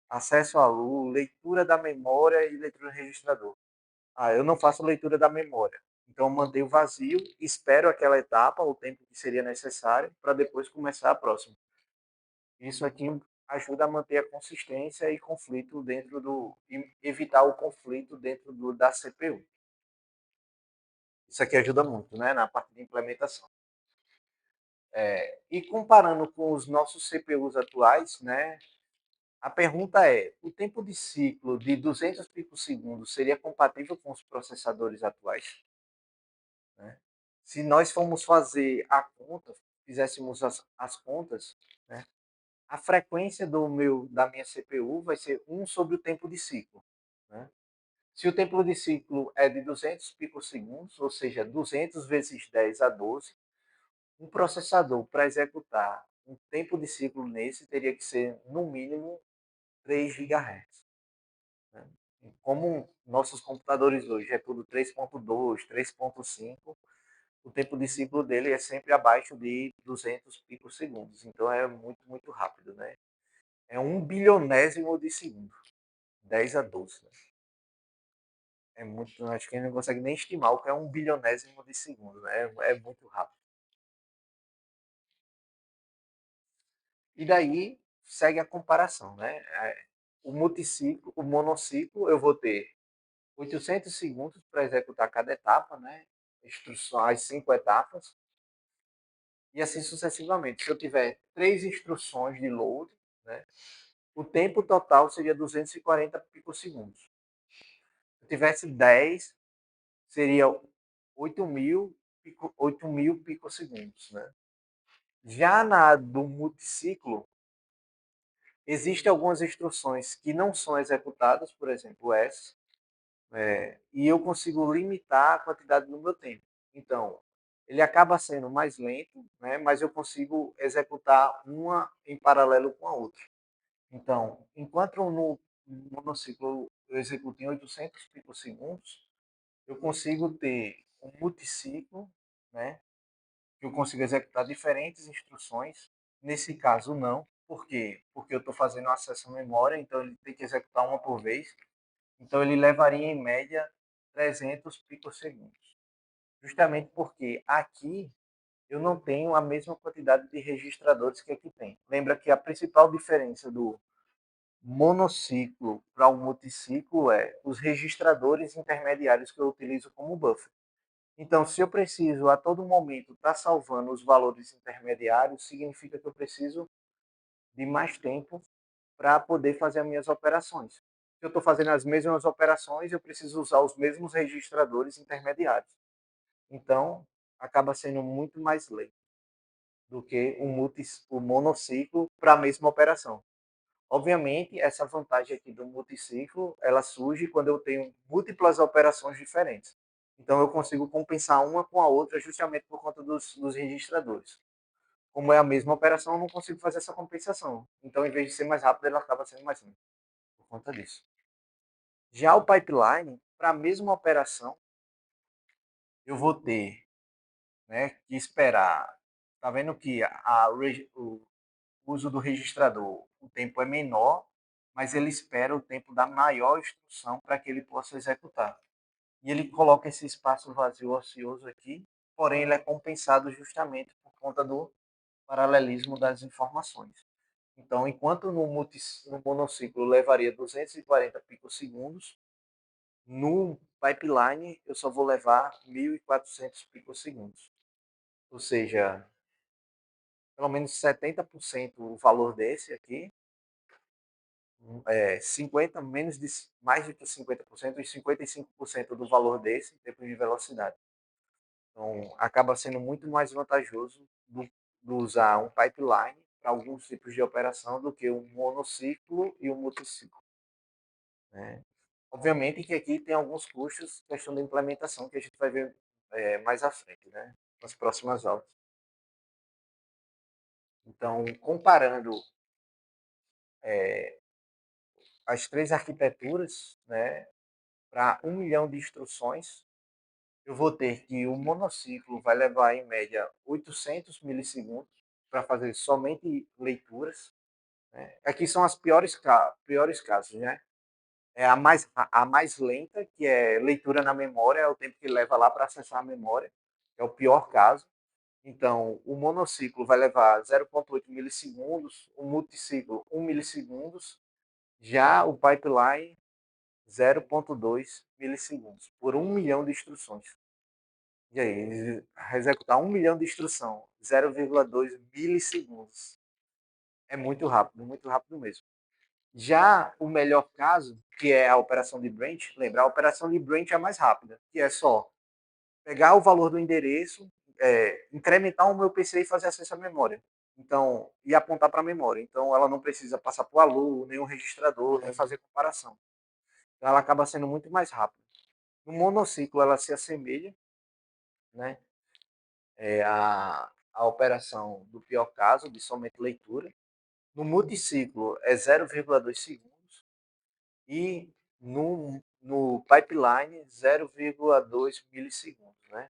acesso à luz, leitura da memória e leitura do registrador. Eu não faço leitura da memória. Então, eu mantenho vazio, espero aquela etapa, o tempo que seria necessário, para depois começar a próxima. Isso aqui ajuda a manter a consistência e conflito evitar o conflito dentro da CPU. Isso aqui ajuda muito, né, na parte de implementação. E comparando com os nossos CPUs atuais, né, a pergunta é: o tempo de ciclo de 200 picosegundos seria compatível com os processadores atuais? Né? Se nós formos fazer a conta, fizéssemos as contas, né, a frequência da minha CPU vai ser 1 sobre o tempo de ciclo. Né? Se o tempo de ciclo é de 200 picosegundos, ou seja, 200 vezes 10 a 12, um processador para executar um tempo de ciclo nesse teria que ser, no mínimo, 3 GHz. Né? Como nossos computadores hoje é tudo 3.2, 3.5, o tempo de ciclo dele é sempre abaixo de 200 picosegundos. Então é muito, muito rápido. Né? É um bilionésimo de segundo, 10 a 12. Né? É muito, acho que a gente não consegue nem estimar o que é um bilionésimo de segundo, né? É muito rápido. E daí segue a comparação, né? O multiciclo, o monociclo, eu vou ter 800 segundos para executar cada etapa, né? Instruções, 5 etapas, e assim sucessivamente. Se eu tiver 3 instruções de load, né? O tempo total seria 240 picosegundos. Se eu tivesse 10, seria 8.000 picosegundos, né? Já na do multiciclo, existem algumas instruções que não são executadas, por exemplo, essa, e eu consigo limitar a quantidade do meu tempo. Então, ele acaba sendo mais lento, né, mas eu consigo executar uma em paralelo com a outra. Então, enquanto no monociclo eu executo em 800 picosegundos, eu consigo ter um multiciclo, né, que eu consigo executar diferentes instruções. Nesse caso, não. Por quê? Porque eu estou fazendo acesso à memória, então ele tem que executar uma por vez. Então ele levaria em média 300 picosegundos. Justamente porque aqui eu não tenho a mesma quantidade de registradores que aqui tem. Lembra que a principal diferença do monociclo para o multiciclo é os registradores intermediários que eu utilizo como buffer. Então, se eu preciso a todo momento estar salvando os valores intermediários, significa que eu preciso de mais tempo para poder fazer as minhas operações. Se eu estou fazendo as mesmas operações, eu preciso usar os mesmos registradores intermediários. Então, acaba sendo muito mais lento do que o monociclo para a mesma operação. Obviamente, essa vantagem aqui do multiciclo, ela surge quando eu tenho múltiplas operações diferentes. Então, eu consigo compensar uma com a outra justamente por conta dos registradores. Como é a mesma operação, eu não consigo fazer essa compensação. Então, em vez de ser mais rápido, ela acaba sendo mais lenta por conta disso. Já o pipeline, para a mesma operação, eu vou ter, né, que esperar. Tá vendo que o uso do registrador, o tempo é menor, mas ele espera o tempo da maior instrução para que ele possa executar. E ele coloca esse espaço vazio ocioso aqui, porém ele é compensado justamente por conta do paralelismo das informações. Então, enquanto no monociclo levaria 240 picosegundos, no pipeline eu só vou levar 1.400 picosegundos. Ou seja, pelo menos 70% o valor desse aqui, 50, mais do que 50%, e 55% do valor desse em termos de velocidade. Então, acaba sendo muito mais vantajoso do usar um pipeline para alguns tipos de operação do que um monociclo e um multiciclo. Né? Obviamente que aqui tem alguns custos, questão da implementação, que a gente vai ver mais à frente, né? Nas próximas aulas. Então, comparando as três arquiteturas, né, para 1 milhão de instruções, eu vou ter que o monociclo vai levar em média 800 milissegundos para fazer somente leituras. Né? Aqui são as piores casos, né? É a mais lenta, que é leitura na memória, é o tempo que leva lá para acessar a memória, é o pior caso. Então, o monociclo vai levar 0,8 milissegundos, o multiciclo 1 milissegundos, já o pipeline 0,2 milissegundos, por 1 milhão de instruções. E aí, executar 1 milhão de instrução, 0,2 milissegundos. É muito rápido mesmo. Já o melhor caso, que é a operação de branch, lembra, a operação de branch é a mais rápida, que é só pegar o valor do endereço, incrementar o meu PC e fazer acesso à memória. Então, e apontar para a memória. Então, ela não precisa passar por ALU, nenhum registrador, nem fazer comparação. Então, ela acaba sendo muito mais rápida. No monociclo, ela se assemelha, né? A operação do pior caso, de somente leitura. No multiciclo, é 0,2 segundos. E no pipeline, 0,2 milissegundos, né?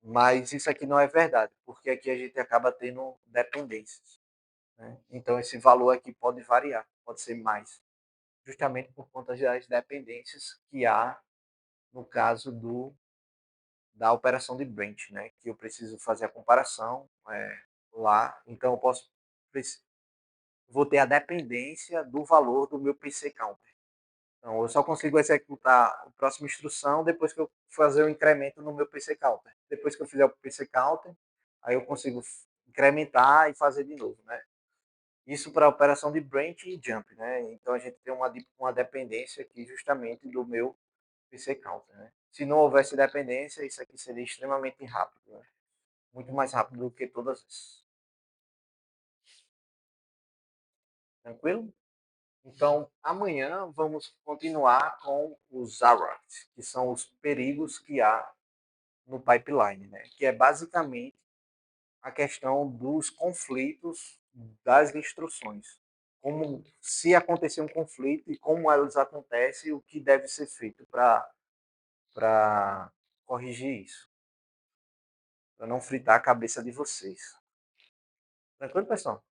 Mas isso aqui não é verdade, porque aqui a gente acaba tendo dependências. Né? Então, esse valor aqui pode variar, pode ser mais. justamente por conta das dependências que há no caso da operação de Brent, né? Que eu preciso fazer a comparação lá, então eu vou ter a dependência do valor do meu PC Counter. Então, eu só consigo executar a próxima instrução depois que eu fazer o incremento no meu PC Counter. Depois que eu fizer o PC Counter, aí eu consigo incrementar e fazer de novo, né? Isso para a operação de branch e jump, né? Então a gente tem uma dependência aqui justamente do meu PC Counter, né? Se não houvesse dependência, isso aqui seria extremamente rápido, né? Muito mais rápido do que todas as. Tranquilo? Então, amanhã vamos continuar com os Zarats, que são os perigos que há no pipeline, né? Que é basicamente a questão dos conflitos das instruções. Como se acontecer um conflito e como eles acontecem e o que deve ser feito para corrigir isso, para não fritar a cabeça de vocês. Tranquilo, pessoal?